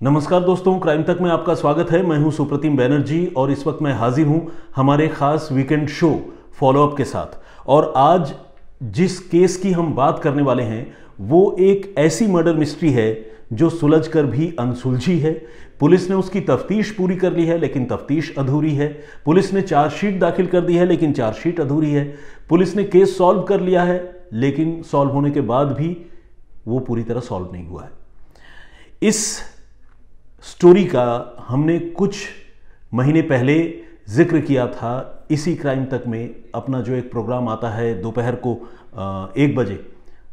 नमस्कार दोस्तों, क्राइम तक में आपका स्वागत है। मैं हूं सुप्रतिम बैनर्जी और इस वक्त मैं हाजिर हूं हमारे खास वीकेंड शो फॉलोअप के साथ। और आज जिस केस की हम बात करने वाले हैं वो एक ऐसी मर्डर मिस्ट्री है जो सुलझ कर भी अनसुलझी है। पुलिस ने उसकी तफ्तीश पूरी कर ली है लेकिन तफ्तीश अधूरी है। पुलिस ने चार्जशीट दाखिल कर दी है लेकिन चार्जशीट अधूरी है। पुलिस ने केस सॉल्व कर लिया है लेकिन सॉल्व होने के बाद भी वो पूरी तरह सॉल्व नहीं हुआ है। इस स्टोरी का हमने कुछ महीने पहले जिक्र किया था इसी क्राइम तक में। अपना जो एक प्रोग्राम आता है दोपहर को 1 बजे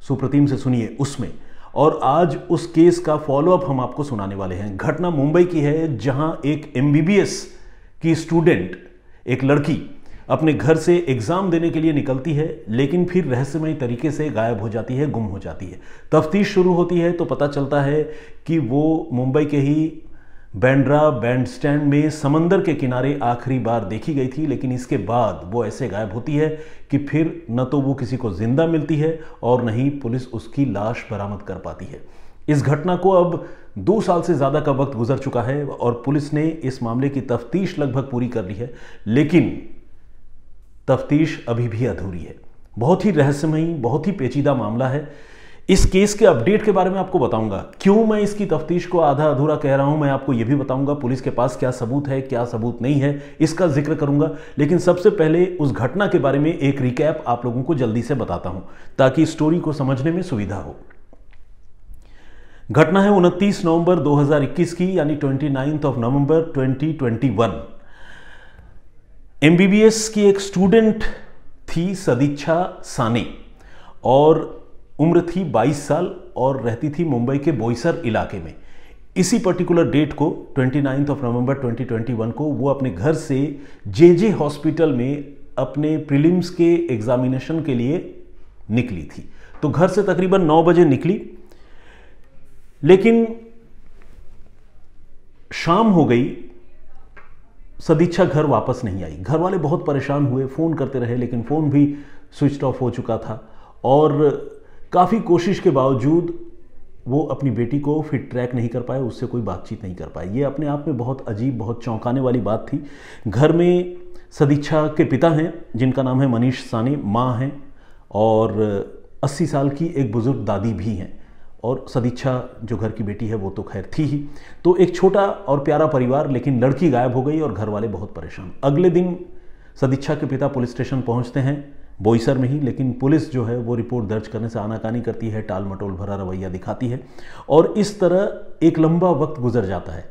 सुप्रतिम से सुनिए उसमें, और आज उस केस का फॉलोअप हम आपको सुनाने वाले हैं। घटना मुंबई की है जहां एक MBBS की स्टूडेंट, एक लड़की अपने घर से एग्जाम देने के लिए निकलती है लेकिन फिर रहस्यमय तरीके से गायब हो जाती है, गुम हो जाती है। तफ्तीश शुरू होती है तो पता चलता है कि वो मुंबई के ही बांद्रा बैंडस्टैंड में समंदर के किनारे आखिरी बार देखी गई थी, लेकिन इसके बाद वो ऐसे गायब होती है कि फिर न तो वो किसी को जिंदा मिलती है और न ही पुलिस उसकी लाश बरामद कर पाती है। इस घटना को अब 2 साल से ज़्यादा का वक्त गुजर चुका है और पुलिस ने इस मामले की तफ्तीश लगभग पूरी कर ली है, लेकिन तफ्तीश अभी भी अधूरी है। बहुत ही रहस्यमयी, बहुत ही पेचीदा मामला है। इस केस के अपडेट के बारे में आपको बताऊंगा। क्यों मैं इसकी तफ्तीश को आधा अधूरा कह रहा हूं मैं आपको यह भी बताऊंगा। पुलिस के पास क्या सबूत है, क्या सबूत नहीं है, इसका जिक्र करूंगा। लेकिन सबसे पहले उस घटना के बारे में एक रिकैप आप लोगों को जल्दी से बताता हूं ताकि स्टोरी को समझने में सुविधा हो। घटना है 29 नवंबर 2021 की, यानी 29 नवंबर 2021। MBBS की एक स्टूडेंट थी सदिच्छा साने और उम्र थी 22 साल और रहती थी मुंबई के बोईसर इलाके में। इसी पर्टिकुलर डेट को 29 नवंबर 2021 को वो अपने घर से JJ हॉस्पिटल में अपने प्रीलिम्स के एग्जामिनेशन के लिए निकली थी। तो घर से तकरीबन 9 बजे निकली, लेकिन शाम हो गई, सदिच्छा घर वापस नहीं आई। घर वाले बहुत परेशान हुए, फ़ोन करते रहे लेकिन फ़ोन भी स्विच ऑफ हो चुका था और काफ़ी कोशिश के बावजूद वो अपनी बेटी को फिर ट्रैक नहीं कर पाए, उससे कोई बातचीत नहीं कर पाए। ये अपने आप में बहुत अजीब, बहुत चौंकाने वाली बात थी। घर में सदिच्छा के पिता हैं जिनका नाम है मनीष साने, माँ हैं और 80 साल की एक बुज़ुर्ग दादी भी हैं, और सदिच्छा जो घर की बेटी है वो तो खैर थी ही। तो एक छोटा और प्यारा परिवार, लेकिन लड़की गायब हो गई और घर वाले बहुत परेशान। अगले दिन सदिच्छा के पिता पुलिस स्टेशन पहुंचते हैं बोईसर में ही, लेकिन पुलिस जो है वो रिपोर्ट दर्ज करने से आनाकानी करती है, टाल मटोल भरा रवैया दिखाती है और इस तरह एक लंबा वक्त गुजर जाता है।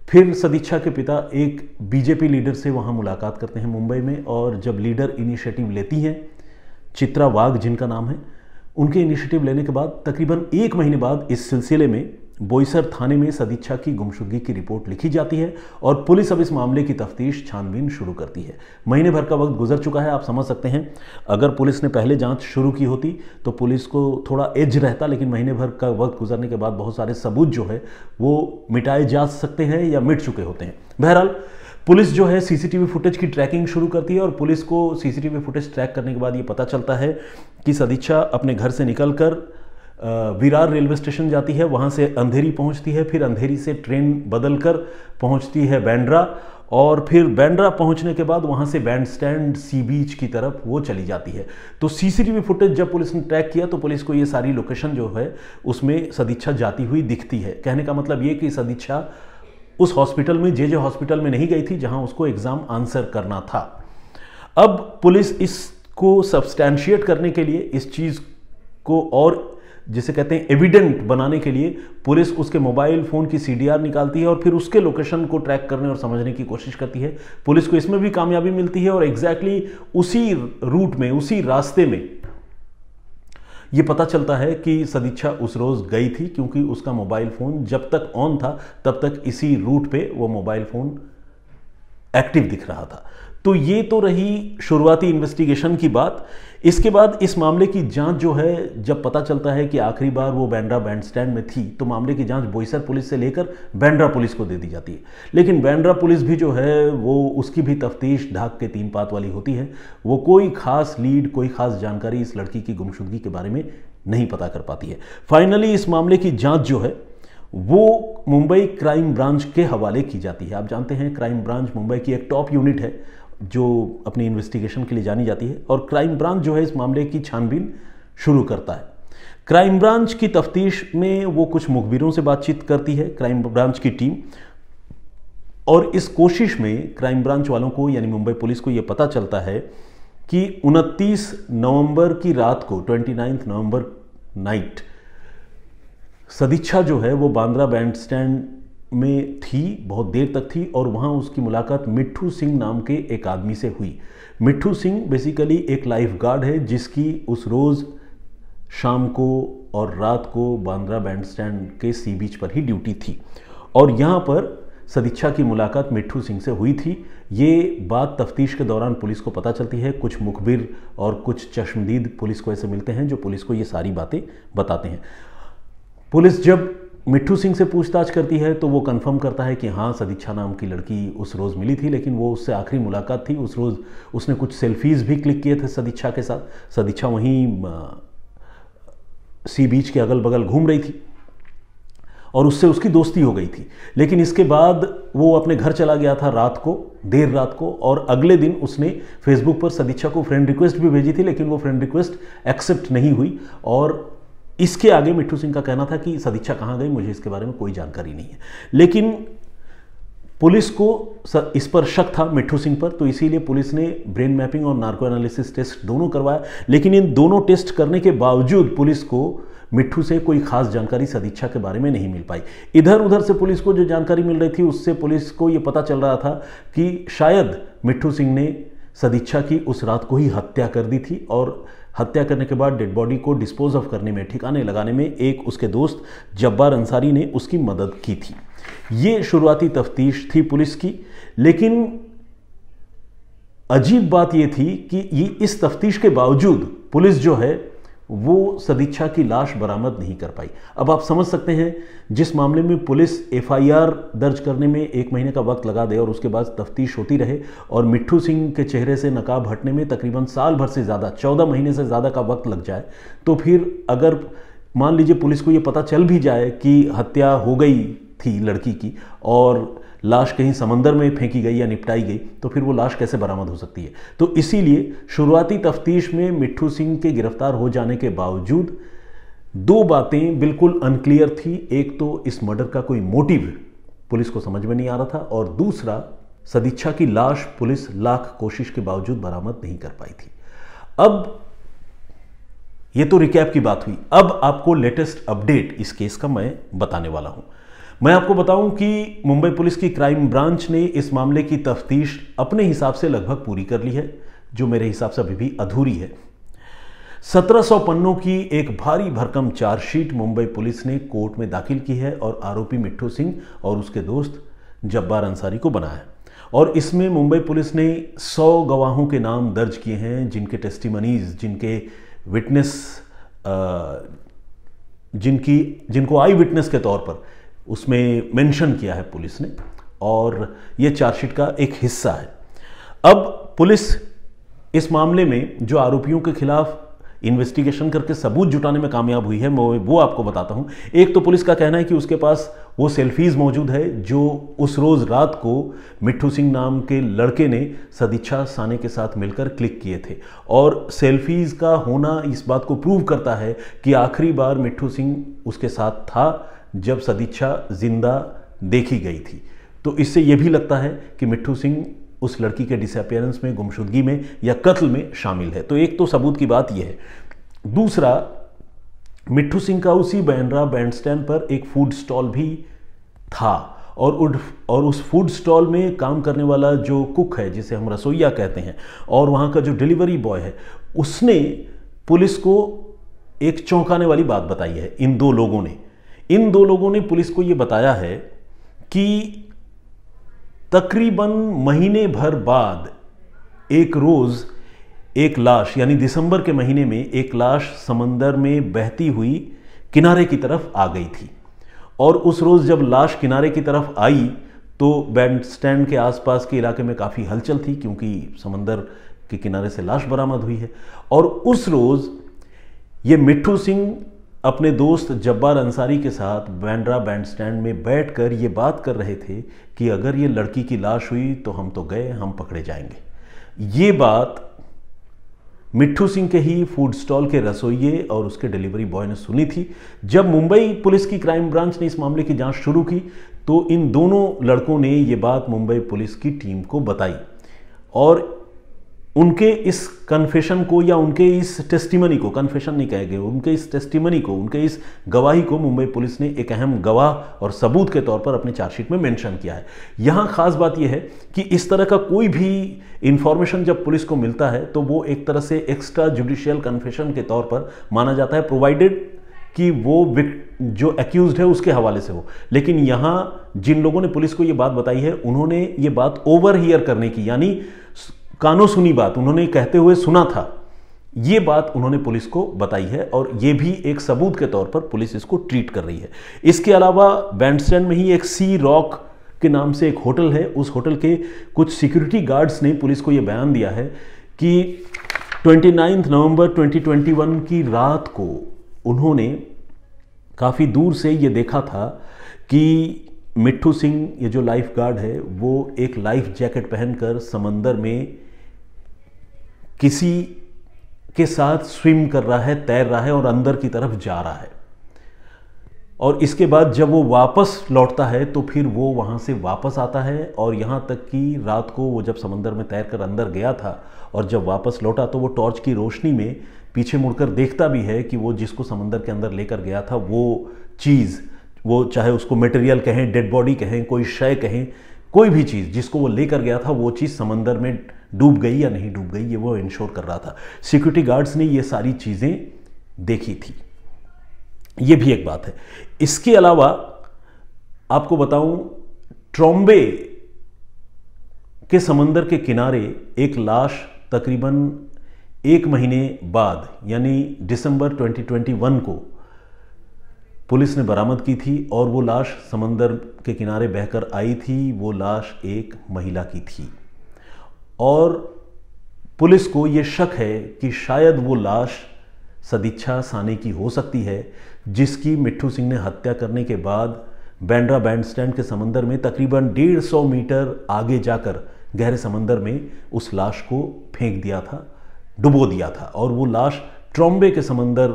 फिर सदिच्छा के पिता एक BJP लीडर से वहाँ मुलाकात करते हैं मुंबई में, और जब लीडर इनिशिएटिव लेती हैं, चित्रा वाघ जिनका नाम है, उनके इनिशिएटिव लेने के बाद तकरीबन 1 महीने बाद इस सिलसिले में बोईसर थाने में सदिच्छा की गुमशुदगी की रिपोर्ट लिखी जाती है और पुलिस अब इस मामले की तफ्तीश, छानबीन शुरू करती है। महीने भर का वक्त गुजर चुका है। आप समझ सकते हैं अगर पुलिस ने पहले जांच शुरू की होती तो पुलिस को थोड़ा एज रहता, लेकिन महीने भर का वक्त गुजरने के बाद बहुत सारे सबूत जो है वो मिटाए जा सकते हैं या मिट चुके होते हैं। बहरहाल पुलिस जो है CCTV फुटेज की ट्रैकिंग शुरू करती है और पुलिस को CCTV फुटेज ट्रैक करने के बाद ये पता चलता है कि सदिच्छा अपने घर से निकलकर विरार रेलवे स्टेशन जाती है, वहाँ से अंधेरी पहुँचती है, फिर अंधेरी से ट्रेन बदलकर पहुँचती है बांद्रा, और फिर बांद्रा पहुँचने के बाद वहाँ से बैंडस्टैंड सी बीच की तरफ वो चली जाती है। तो CCTV फुटेज जब पुलिस ने ट्रैक किया तो पुलिस को ये सारी लोकेशन जो है उसमें सदिच्छा जाती हुई दिखती है। कहने का मतलब ये कि सदिच्छा उस हॉस्पिटल में, JJ हॉस्पिटल में नहीं गई थी जहाँ उसको एग्ज़ाम आंसर करना था। अब पुलिस इसको सब्सटैंशिएट करने के लिए, इस चीज़ को और जिसे कहते हैं एविडेंट बनाने के लिए, पुलिस उसके मोबाइल फ़ोन की CDR निकालती है और फिर उसके लोकेशन को ट्रैक करने और समझने की कोशिश करती है। पुलिस को इसमें भी कामयाबी मिलती है और एग्जैक्टली उसी रूट में, उसी रास्ते में ये पता चलता है कि सदिच्छा उस रोज़ गई थी, क्योंकि उसका मोबाइल फ़ोन जब तक ऑन था तब तक इसी रूट पे वो मोबाइल फ़ोन एक्टिव दिख रहा था। तो ये तो रही शुरुआती इन्वेस्टिगेशन की बात। इसके बाद इस मामले की जांच जो है, जब पता चलता है कि आखिरी बार वो बांद्रा बैंडस्टैंड में थी, तो मामले की जांच बोईसर पुलिस से लेकर बांद्रा पुलिस को दे दी जाती है। लेकिन बांद्रा पुलिस भी जो है वो, उसकी भी तफ्तीश ढाक के 3 पात वाली होती है। वो कोई खास लीड, कोई खास जानकारी इस लड़की की गुमशुदगी के बारे में नहीं पता कर पाती है। फाइनली इस मामले की जांच जो है वो मुंबई क्राइम ब्रांच के हवाले की जाती है। आप जानते हैं क्राइम ब्रांच मुंबई की एक टॉप यूनिट है जो अपनी इन्वेस्टिगेशन के लिए जानी जाती है, और क्राइम ब्रांच जो है इस मामले की छानबीन शुरू करता है। क्राइम ब्रांच की तफ्तीश में वो कुछ मुखबिरों से बातचीत करती है क्राइम ब्रांच की टीम, और इस कोशिश में क्राइम ब्रांच वालों को यानी मुंबई पुलिस को ये पता चलता है कि 29 नवंबर की रात को 29 नवंबर नाइट सदिच्छा जो है वो बांद्रा बैंडस्टैंड में थी, बहुत देर तक थी, और वहाँ उसकी मुलाकात मिट्ठू सिंह नाम के एक आदमी से हुई। मिट्ठू सिंह बेसिकली एक लाइफ गार्ड है जिसकी उस रोज़ शाम को और रात को बांद्रा बैंडस्टैंड के सी बीच पर ही ड्यूटी थी, और यहाँ पर सदिच्छा की मुलाकात मिट्ठू सिंह से हुई थी। ये बात तफ्तीश के दौरान पुलिस को पता चलती है। कुछ मुखबिर और कुछ चश्मदीद पुलिस को ऐसे मिलते हैं जो पुलिस को ये सारी बातें बताते हैं। पुलिस जब मिट्ठू सिंह से पूछताछ करती है तो वो कंफर्म करता है कि हाँ, सदिच्छा नाम की लड़की उस रोज़ मिली थी, लेकिन वो उससे आखिरी मुलाकात थी। उस रोज़ उसने कुछ सेल्फीज़ भी क्लिक किए थे सदिच्छा के साथ। सदिच्छा वहीं सी बीच के अगल बगल घूम रही थी और उससे उसकी दोस्ती हो गई थी। लेकिन इसके बाद वो अपने घर चला गया था रात को, देर रात को, और अगले दिन उसने फेसबुक पर सदिच्छा को फ्रेंड रिक्वेस्ट भी भेजी थी, लेकिन वो फ्रेंड रिक्वेस्ट एक्सेप्ट नहीं हुई। और इसके आगे मिट्ठू सिंह का कहना था कि सदिच्छा कहाँ गई, मुझे इसके बारे में कोई जानकारी नहीं है। लेकिन पुलिस को इस पर शक था मिट्ठू सिंह पर, तो इसीलिए पुलिस ने ब्रेन मैपिंग और नार्को एनालिसिस टेस्ट दोनों करवाया। लेकिन इन दोनों टेस्ट करने के बावजूद पुलिस को मिट्ठू से कोई खास जानकारी सदिच्छा के बारे में नहीं मिल पाई। इधर उधर से पुलिस को जो जानकारी मिल रही थी उससे पुलिस को ये पता चल रहा था कि शायद मिट्ठू सिंह ने सदिच्छा की उस रात को ही हत्या कर दी थी, और हत्या करने के बाद डेड बॉडी को डिस्पोज ऑफ करने में, ठिकाने लगाने में एक उसके दोस्त जब्बार अंसारी ने उसकी मदद की थी। ये शुरुआती तफ्तीश थी पुलिस की। लेकिन अजीब बात यह थी कि ये इस तफ्तीश के बावजूद पुलिस जो है वो सदिच्छा की लाश बरामद नहीं कर पाई। अब आप समझ सकते हैं, जिस मामले में पुलिस एफआईआर दर्ज करने में 1 महीने का वक्त लगा दे और उसके बाद तफ्तीश होती रहे, और मिट्ठू सिंह के चेहरे से नकाब हटने में तकरीबन साल भर से ज़्यादा, 14 महीने से ज़्यादा का वक्त लग जाए, तो फिर अगर मान लीजिए पुलिस को ये पता चल भी जाए कि हत्या हो गई थी लड़की की और लाश कहीं समंदर में फेंकी गई या निपटाई गई, तो फिर वो लाश कैसे बरामद हो सकती है। तो इसीलिए शुरुआती तफ्तीश में मिट्ठू सिंह के गिरफ्तार हो जाने के बावजूद 2 बातें बिल्कुल अनक्लियर थी। एक तो इस मर्डर का कोई मोटिव पुलिस को समझ में नहीं आ रहा था, और दूसरा सदिच्छा की लाश पुलिस लाख कोशिश के बावजूद बरामद नहीं कर पाई थी। अब ये तो रिकैप की बात हुई। अब आपको लेटेस्ट अपडेट इस केस का मैं बताने वाला हूं। मैं आपको बताऊं कि मुंबई पुलिस की क्राइम ब्रांच ने इस मामले की तफ्तीश अपने हिसाब से लगभग पूरी कर ली है, जो मेरे हिसाब से अभी भी अधूरी है। 1700 पन्नों की एक भारी भरकम चार्जशीट मुंबई पुलिस ने कोर्ट में दाखिल की है और आरोपी मिट्ठू सिंह और उसके दोस्त जब्बार अंसारी को बनाया। और इसमें मुंबई पुलिस ने 100 गवाहों के नाम दर्ज किए हैं, जिनके टेस्टिमनीज, जिनके विटनेस, जिनको आई विटनेस के तौर पर उसमें मेंशन किया है पुलिस ने, और यह चार्जशीट का एक हिस्सा है। अब पुलिस इस मामले में जो आरोपियों के खिलाफ इन्वेस्टिगेशन करके सबूत जुटाने में कामयाब हुई है, वो आपको बताता हूं। एक तो पुलिस का कहना है कि उसके पास वो सेल्फीज मौजूद है जो उस रोज रात को मिट्ठू सिंह नाम के लड़के ने सदिच्छा साने के साथ मिलकर क्लिक किए थे, और सेल्फीज का होना इस बात को प्रूव करता है कि आखिरी बार मिट्ठू सिंह उसके साथ था जब सदिच्छा जिंदा देखी गई थी। तो इससे यह भी लगता है कि मिट्ठू सिंह उस लड़की के डिसअपियरेंस में, गुमशुदगी में या कत्ल में शामिल है। तो एक तो सबूत की बात यह है। दूसरा, मिट्ठू सिंह का उसी बांद्रा बैंडस्टैंड पर एक फूड स्टॉल भी था, और उस फूड स्टॉल में काम करने वाला जो कुक है, जिसे हम रसोइया कहते हैं, और वहाँ का जो डिलीवरी बॉय है, उसने पुलिस को एक चौंकाने वाली बात बताई है। इन दो लोगों ने पुलिस को यह बताया है कि तकरीबन महीने भर बाद एक रोज एक लाश, यानी दिसंबर के महीने में एक लाश समंदर में बहती हुई किनारे की तरफ आ गई थी। और उस रोज जब लाश किनारे की तरफ आई तो बैंडस्टैंड के आसपास के इलाके में काफ़ी हलचल थी, क्योंकि समंदर के किनारे से लाश बरामद हुई है। और उस रोज ये मिट्ठू सिंह अपने दोस्त जब्बार अंसारी के साथ बांद्रा बैंडस्टैंड में बैठकर ये बात कर रहे थे कि अगर ये लड़की की लाश हुई तो हम तो गए, हम पकड़े जाएंगे। ये बात मिट्ठू सिंह के ही फूड स्टॉल के रसोइये और उसके डिलीवरी बॉय ने सुनी थी। जब मुंबई पुलिस की क्राइम ब्रांच ने इस मामले की जांच शुरू की तो इन दोनों लड़कों ने ये बात मुंबई पुलिस की टीम को बताई और उनके इस कन्फेशन को या उनके इस टेस्टिमनी को, कन्फेशन नहीं कहेंगे, उनके इस टेस्टिमनी को, उनके इस गवाही को मुंबई पुलिस ने एक अहम गवाह और सबूत के तौर पर अपने चार्जशीट में मेंशन किया है। यहाँ खास बात यह है कि इस तरह का कोई भी इंफॉर्मेशन जब पुलिस को मिलता है तो वो एक तरह से एक्स्ट्रा जुडिशियल कन्फेशन के तौर पर माना जाता है, प्रोवाइडेड कि वो जो एक्यूज्ड है उसके हवाले से हो। लेकिन यहाँ जिन लोगों ने पुलिस को ये बात बताई है उन्होंने ये बात ओवर हियर करने की, यानी कानों सुनी बात उन्होंने कहते हुए सुना था, ये बात उन्होंने पुलिस को बताई है और ये भी एक सबूत के तौर पर पुलिस इसको ट्रीट कर रही है। इसके अलावा बैंडस्टैंड में ही एक सी रॉक के नाम से एक होटल है, उस होटल के कुछ सिक्योरिटी गार्ड्स ने पुलिस को यह बयान दिया है कि 29 नवंबर 2021 की रात को उन्होंने काफ़ी दूर से ये देखा था कि मिट्ठू सिंह, ये जो लाइफ गार्ड है, वो एक लाइफ जैकेट पहनकर समंदर में किसी के साथ स्विम कर रहा है, तैर रहा है और अंदर की तरफ जा रहा है। और इसके बाद जब वो वापस लौटता है तो फिर वो वहाँ से वापस आता है और यहाँ तक कि रात को वो जब समंदर में तैर कर अंदर गया था और जब वापस लौटा तो वो टॉर्च की रोशनी में पीछे मुड़कर देखता भी है कि वो जिसको समंदर के अंदर लेकर गया था वो चीज़, वो चाहे उसको मटेरियल कहें, डेड बॉडी कहें, कोई शय कहें, कोई भी चीज़ जिसको वो लेकर गया था वो चीज़ समंदर में डूब गई या नहीं डूब गई, ये वो इंश्योर कर रहा था। सिक्योरिटी गार्ड्स ने ये सारी चीज़ें देखी थी, ये भी एक बात है। इसके अलावा आपको बताऊं, ट्रोम्बे के समंदर के किनारे एक लाश तकरीबन 1 महीने बाद यानी दिसंबर 2021 को पुलिस ने बरामद की थी और वो लाश समंदर के किनारे बहकर आई थी। वो लाश एक महिला की थी और पुलिस को ये शक है कि शायद वो लाश सदिच्छा साने की हो सकती है, जिसकी मिट्ठू सिंह ने हत्या करने के बाद बांद्रा बैंडस्टैंड के समंदर में तकरीबन 150 मीटर आगे जाकर गहरे समंदर में उस लाश को फेंक दिया था, डुबो दिया था। और वो लाश ट्रोम्बे के समंदर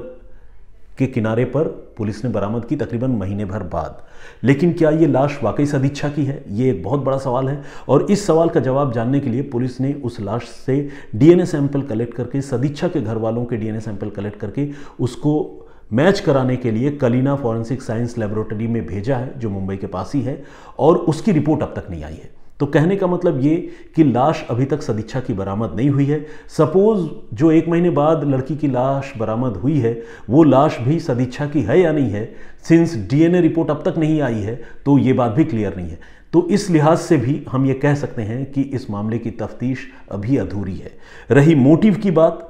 के किनारे पर पुलिस ने बरामद की तकरीबन महीने भर बाद। लेकिन क्या ये लाश वाकई सदिच्छा की है, ये एक बहुत बड़ा सवाल है और इस सवाल का जवाब जानने के लिए पुलिस ने उस लाश से डीएनए सैंपल कलेक्ट करके, सदिच्छा के घर वालों के डीएनए सैंपल कलेक्ट करके उसको मैच कराने के लिए कलीना फॉरेंसिक साइंस लेबोरेटरी में भेजा है, जो मुंबई के पास ही है, और उसकी रिपोर्ट अब तक नहीं आई है। तो कहने का मतलब ये कि लाश अभी तक सदिच्छा की बरामद नहीं हुई है। सपोज जो 1 महीने बाद लड़की की लाश बरामद हुई है वो लाश भी सदिच्छा की है या नहीं है, सिंस डीएनए रिपोर्ट अब तक नहीं आई है तो ये बात भी क्लियर नहीं है। तो इस लिहाज से भी हम ये कह सकते हैं कि इस मामले की तफ्तीश अभी अधूरी है। रही मोटिव की बात,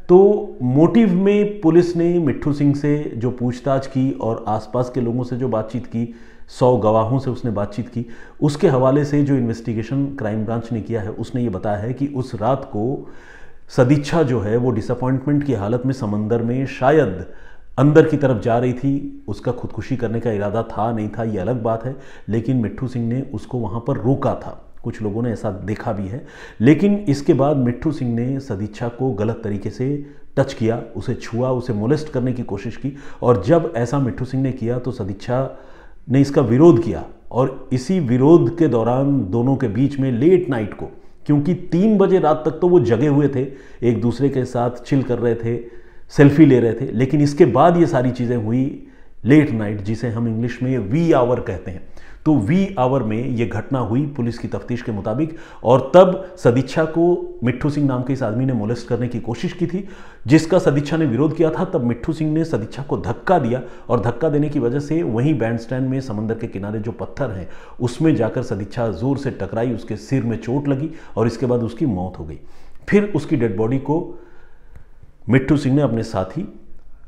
तो मोटिव में पुलिस ने मिट्ठू सिंह से जो पूछताछ की और आसपास के लोगों से जो बातचीत की, 100 गवाहों से उसने बातचीत की, उसके हवाले से जो इन्वेस्टिगेशन क्राइम ब्रांच ने किया है उसने ये बताया है कि उस रात को सदिच्छा जो है वो डिसअपॉइंटमेंट की हालत में समंदर में शायद अंदर की तरफ जा रही थी। उसका खुदकुशी करने का इरादा था नहीं था ये अलग बात है, लेकिन मिट्ठू सिंह ने उसको वहाँ पर रोका था। कुछ लोगों ने ऐसा देखा भी है। लेकिन इसके बाद मिट्ठू सिंह ने सदिच्छा को गलत तरीके से टच किया, उसे छुआ, उसे मोलेस्ट करने की कोशिश की और जब ऐसा मिट्ठू सिंह ने किया तो सदिच्छा ने इसका विरोध किया और इसी विरोध के दौरान दोनों के बीच में लेट नाइट को, क्योंकि 3 बजे रात तक तो वो जगे हुए थे, एक दूसरे के साथ चिल कर रहे थे, सेल्फी ले रहे थे, लेकिन इसके बाद ये सारी चीज़ें हुई लेट नाइट, जिसे हम इंग्लिश में वी आवर कहते हैं। तो वी आवर में ये घटना हुई पुलिस की तफ्तीश के मुताबिक और तब सदिच्छा को मिट्ठू सिंह नाम के इस आदमी ने मोलेस्ट करने की कोशिश की थी, जिसका सदिच्छा ने विरोध किया था। तब मिट्ठू सिंह ने सदिच्छा को धक्का दिया और धक्का देने की वजह से वहीं बैंडस्टैंड में समंदर के किनारे जो पत्थर हैं उसमें जाकर सदिच्छा जोर से टकराई, उसके सिर में चोट लगी और इसके बाद उसकी मौत हो गई। फिर उसकी डेड बॉडी को मिट्ठू सिंह ने अपने साथी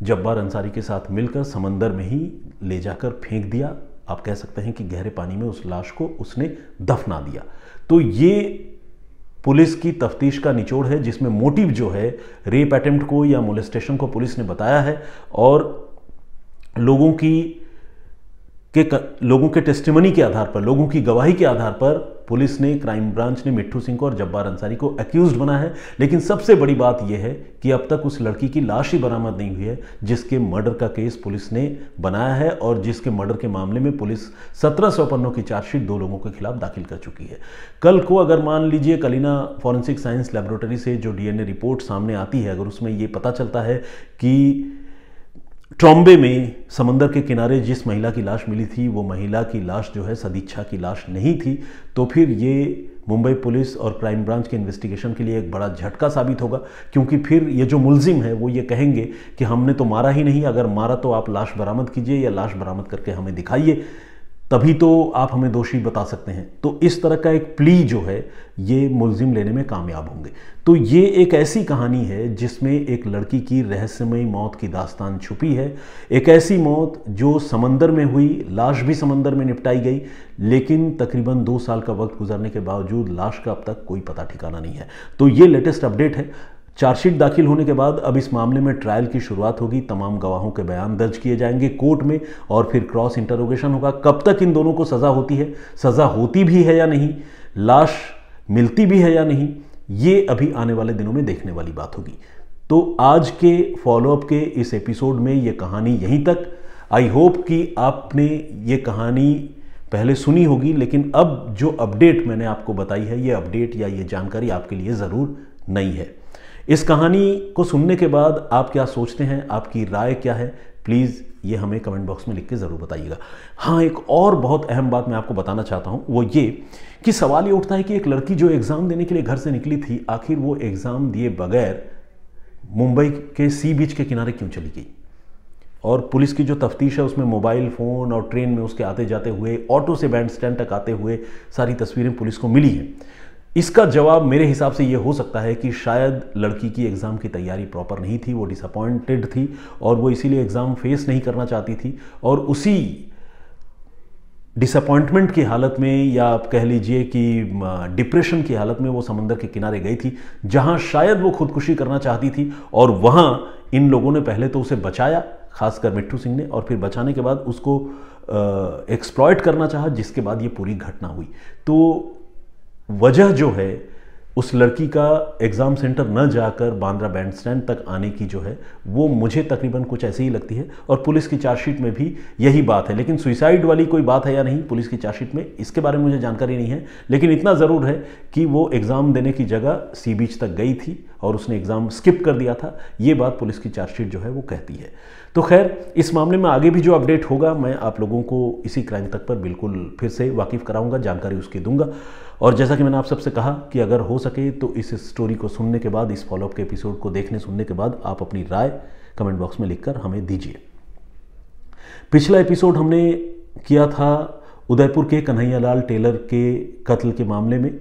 जब्बार अंसारी के साथ मिलकर समंदर में ही ले जाकर फेंक दिया। आप कह सकते हैं कि गहरे पानी में उस लाश को उसने दफना दिया। तो ये पुलिस की तफ्तीश का निचोड़ है, जिसमें मोटिव जो है रेप अटेम्प्ट को या मोलेस्टेशन को पुलिस ने बताया है और लोगों के टेस्टिमनी के आधार पर, लोगों की गवाही के आधार पर पुलिस ने, क्राइम ब्रांच ने मिट्ठू सिंह को और जब्बार अंसारी को अक्यूज्ड बना है। लेकिन सबसे बड़ी बात यह है कि अब तक उस लड़की की लाश ही बरामद नहीं हुई है जिसके मर्डर का केस पुलिस ने बनाया है और जिसके मर्डर के मामले में पुलिस 1700 पन्नों की चार्जशीट 2 लोगों के खिलाफ दाखिल कर चुकी है। कल को अगर मान लीजिए कलीना फॉरेंसिक साइंस लैबोरेटरी से जो डीएनए रिपोर्ट सामने आती है, अगर उसमें यह पता चलता है कि ट्रॉम्बे में समंदर के किनारे जिस महिला की लाश मिली थी वो महिला की लाश जो है सदिच्छा की लाश नहीं थी, तो फिर ये मुंबई पुलिस और क्राइम ब्रांच के इन्वेस्टिगेशन के लिए एक बड़ा झटका साबित होगा। क्योंकि फिर ये जो मुलजिम है वो ये कहेंगे कि हमने तो मारा ही नहीं, अगर मारा तो आप लाश बरामद कीजिए या लाश बरामद करके हमें दिखाइए, तभी तो आप हमें दोषी बता सकते हैं। तो इस तरह का एक प्ली जो है ये मुलजिम लेने में कामयाब होंगे। तो ये एक ऐसी कहानी है जिसमें एक लड़की की रहस्यमयी मौत की दास्तान छुपी है, एक ऐसी मौत जो समंदर में हुई, लाश भी समंदर में निपटाई गई, लेकिन तकरीबन 2 साल का वक्त गुजरने के बावजूद लाश का अब तक कोई पता ठिकाना नहीं है। तो ये लेटेस्ट अपडेट है। चार्जशीट दाखिल होने के बाद अब इस मामले में ट्रायल की शुरुआत होगी, तमाम गवाहों के बयान दर्ज किए जाएंगे कोर्ट में और फिर क्रॉस इंटरोगेशन होगा। कब तक इन दोनों को सज़ा होती है, सज़ा होती भी है या नहीं, लाश मिलती भी है या नहीं, ये अभी आने वाले दिनों में देखने वाली बात होगी। तो आज के फॉलोअप के इस एपिसोड में ये कहानी यहीं तक। आई होप कि आपने ये कहानी पहले सुनी होगी, लेकिन अब जो अपडेट मैंने आपको बताई है, ये अपडेट या ये जानकारी आपके लिए ज़रूर नई है। इस कहानी को सुनने के बाद आप क्या सोचते हैं, आपकी राय क्या है, प्लीज़ ये हमें कमेंट बॉक्स में लिख के ज़रूर बताइएगा। हाँ, एक और बहुत अहम बात मैं आपको बताना चाहता हूँ, वो ये कि सवाल ये उठता है कि एक लड़की जो एग्ज़ाम देने के लिए घर से निकली थी, आखिर वो एग्ज़ाम दिए बगैर मुंबई के सी बीच के किनारे क्यों चली गई। और पुलिस की जो तफ्तीश है उसमें मोबाइल फ़ोन और ट्रेन में उसके आते जाते हुए, ऑटो से बैंड स्टैंड तक आते हुए सारी तस्वीरें पुलिस को मिली हैं। इसका जवाब मेरे हिसाब से ये हो सकता है कि शायद लड़की की एग्ज़ाम की तैयारी प्रॉपर नहीं थी, वो डिसअपॉइंटेड थी और वो इसीलिए एग्ज़ाम फेस नहीं करना चाहती थी, और उसी डिसअपॉइंटमेंट की हालत में, या आप कह लीजिए कि डिप्रेशन की हालत में वो समंदर के किनारे गई थी, जहां शायद वो खुदकुशी करना चाहती थी। और वहां इन लोगों ने पहले तो उसे बचाया, खासकर मिट्ठू सिंह ने, और फिर बचाने के बाद उसको एक्सप्लॉइट करना चाहा, जिसके बाद ये पूरी घटना हुई। तो वजह जो है उस लड़की का एग्ज़ाम सेंटर न जाकर बांद्रा बैंड स्टैंड तक आने की जो है, वो मुझे तकरीबन कुछ ऐसे ही लगती है, और पुलिस की चार्जशीट में भी यही बात है। लेकिन सुसाइड वाली कोई बात है या नहीं पुलिस की चार्जशीट में, इसके बारे में मुझे जानकारी नहीं है। लेकिन इतना ज़रूर है कि वो एग्ज़ाम देने की जगह सी बीच तक गई थी और उसने एग्ज़ाम स्किप कर दिया था, ये बात पुलिस की चार्जशीट जो है वो कहती है। तो खैर, इस मामले में आगे भी जो अपडेट होगा मैं आप लोगों को इसी क्राइम तक पर बिल्कुल फिर से वाकिफ़ कराऊंगा, जानकारी उसकी दूंगा। और जैसा कि मैंने आप सबसे कहा कि अगर हो सके तो इस स्टोरी को सुनने के बाद, इस फॉलोअप के एपिसोड को देखने सुनने के बाद आप अपनी राय कमेंट बॉक्स में लिखकर हमें दीजिए। पिछला एपिसोड हमने किया था उदयपुर के कन्हैयालाल टेलर के कत्ल के मामले में,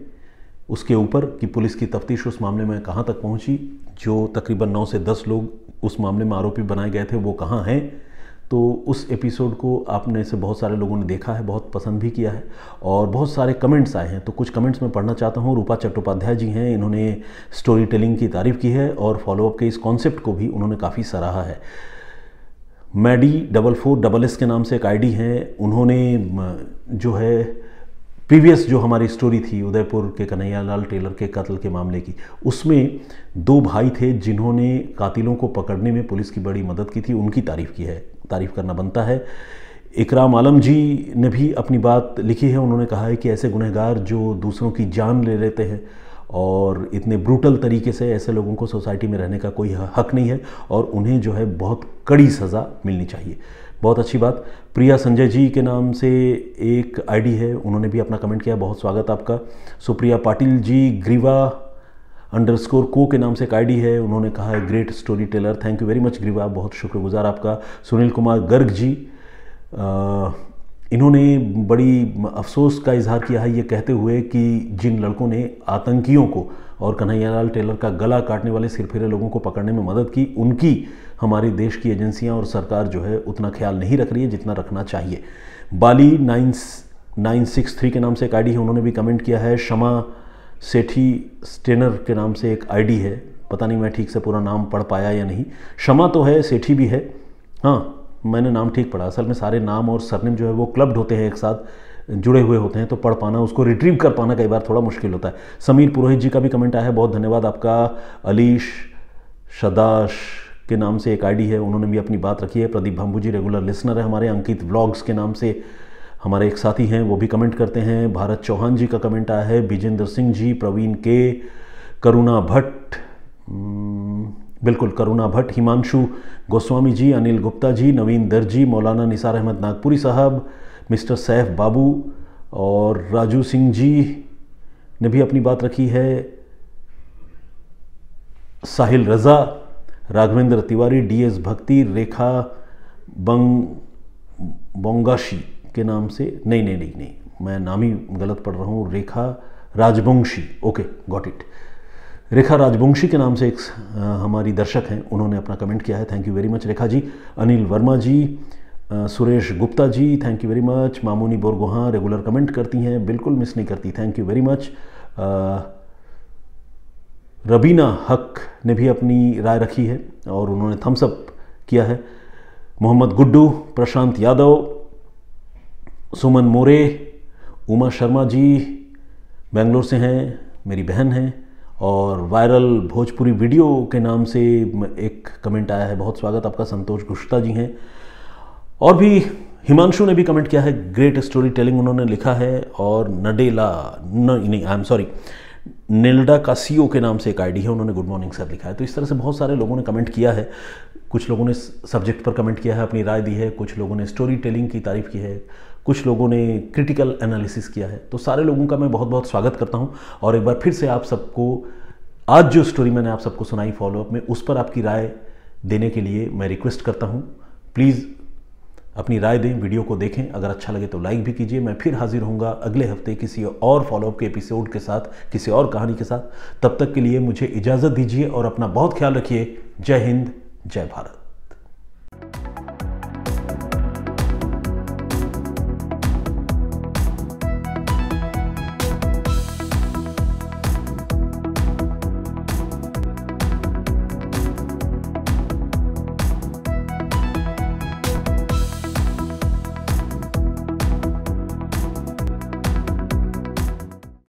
उसके ऊपर कि पुलिस की तफ्तीश उस मामले में कहाँ तक पहुँची, जो तकरीबन 9 से 10 लोग उस मामले में आरोपी बनाए गए थे वो कहाँ हैं। तो उस एपिसोड को आपने से बहुत सारे लोगों ने देखा है, बहुत पसंद भी किया है और बहुत सारे कमेंट्स आए हैं। तो कुछ कमेंट्स मैं पढ़ना चाहता हूँ। रूपा चट्टोपाध्याय जी हैं, इन्होंने स्टोरी टेलिंग की तारीफ़ की है और फॉलोअप के इस कॉन्सेप्ट को भी उन्होंने काफ़ी सराहा है। मैडी44SS के नाम से एक आईडी है, उन्होंने जो है प्रीवियस जो हमारी स्टोरी थी उदयपुर के कन्हैयालाल टेलर के कत्ल के मामले की, उसमें 2 भाई थे जिन्होंने कातिलों को पकड़ने में पुलिस की बड़ी मदद की थी, उनकी तारीफ़ की है, तारीफ़ करना बनता है। इकराम आलम जी ने भी अपनी बात लिखी है, उन्होंने कहा है कि ऐसे गुनहगार जो दूसरों की जान ले लेते हैं और इतने ब्रूटल तरीके से, ऐसे लोगों को सोसाइटी में रहने का कोई हक नहीं है और उन्हें जो है बहुत कड़ी सज़ा मिलनी चाहिए। बहुत अच्छी बात। प्रिया संजय जी के नाम से एक आईडी है, उन्होंने भी अपना कमेंट किया, बहुत स्वागत आपका। सुप्रिया पाटिल जी ग्रीवा _को के नाम से एक आईडी है, उन्होंने कहा है great story teller, thank you very much ग्रीवा, बहुत शुक्रगुजार आपका। सुनील कुमार गर्ग जी, इन्होंने बड़ी अफसोस का इजहार किया है ये कहते हुए कि जिन लड़कों ने आतंकियों को और कन्हैयालाल टेलर का गला काटने वाले सिरफिरे लोगों को पकड़ने में मदद की, उनकी हमारी देश की एजेंसियां और सरकार जो है उतना ख्याल नहीं रख रही है जितना रखना चाहिए। बाली 9963 के नाम से एक आईडी है, उन्होंने भी कमेंट किया है। शमा सेठी स्टेनर के नाम से एक आईडी है, पता नहीं मैं ठीक से पूरा नाम पढ़ पाया या नहीं। शमा तो है, सेठी भी है, हाँ मैंने नाम ठीक पढ़ा, असल में सारे नाम और सरनेम जो है वो क्लब्ड होते हैं, एक साथ जुड़े हुए होते हैं, तो पढ़ पाना, उसको रिट्रीव कर पाना कई बार थोड़ा मुश्किल होता है। समीर पुरोहित जी का भी कमेंट आया है, बहुत धन्यवाद आपका। अलीश शदाश के नाम से एक आईडी है, उन्होंने भी अपनी बात रखी है। प्रदीप भंबू जी रेगुलर लिसनर है हमारे, अंकित व्लॉग्स के नाम से हमारे एक साथी हैं, वो भी कमेंट करते हैं। भारत चौहान जी का कमेंट आया है, विजेंद्र सिंह जी, प्रवीण के, करुणा भट्ट, बिल्कुल करुणा भट्ट, हिमांशु गोस्वामी जी, अनिल गुप्ता जी, नवीन दर्जी, मौलाना निसार अहमद नागपुरी साहब, मिस्टर सैफ बाबू और राजू सिंह जी ने भी अपनी बात रखी है। साहिल रज़ा, राघवेंद्र तिवारी, डीएस भक्ति, रेखा बोंगाशी के नाम से, नहीं, मैं नाम ही गलत पढ़ रहा हूँ, रेखा राजवंशी, ओके गॉट इट, रेखा राजवंशी के नाम से एक हमारी दर्शक हैं, उन्होंने अपना कमेंट किया है, thank you very much Rekha ji. Anil Varma ji, Suresh Gupta ji, thank you very much. Mamuni Borgohain regular comment करती हैं, बिल्कुल मिस नहीं करती, thank you very much. Rabina Haq ने भी अपनी राय रखी है और उन्होंने थम्स अप किया है। मोहम्मद गुड्डू, प्रशांत यादव, सुमन मोरे, उमा शर्मा जी बेंगलोर से हैं, मेरी बहन हैं। और वायरल भोजपुरी वीडियो के नाम से एक कमेंट आया है, बहुत स्वागत आपका, संतोष गुप्ता जी हैं। और भी हिमांशु ने भी कमेंट किया है, ग्रेट स्टोरी टेलिंग उन्होंने लिखा है। और नडेला नहीं आई एम सॉरी नेल्डा कासियो के नाम से एक आईडी है, उन्होंने गुड मॉर्निंग सर लिखा है। तो इस तरह से बहुत सारे लोगों ने कमेंट किया है, कुछ लोगों ने सब्जेक्ट पर कमेंट किया है, अपनी राय दी है, कुछ लोगों ने स्टोरी टेलिंग की तारीफ की है, कुछ लोगों ने क्रिटिकल एनालिसिस किया है। तो सारे लोगों का मैं बहुत बहुत स्वागत करता हूं। और एक बार फिर से आप सबको आज जो स्टोरी मैंने आप सबको सुनाई फॉलोअप में, उस पर आपकी राय देने के लिए मैं रिक्वेस्ट करता हूं, प्लीज़ अपनी राय दें, वीडियो को देखें, अगर अच्छा लगे तो लाइक भी कीजिए। मैं फिर हाजिर होऊंगा अगले हफ्ते किसी और फॉलोअप के एपिसोड के साथ, किसी और कहानी के साथ। तब तक के लिए मुझे इजाज़त दीजिए और अपना बहुत ख्याल रखिए। जय हिंद, जय भारत।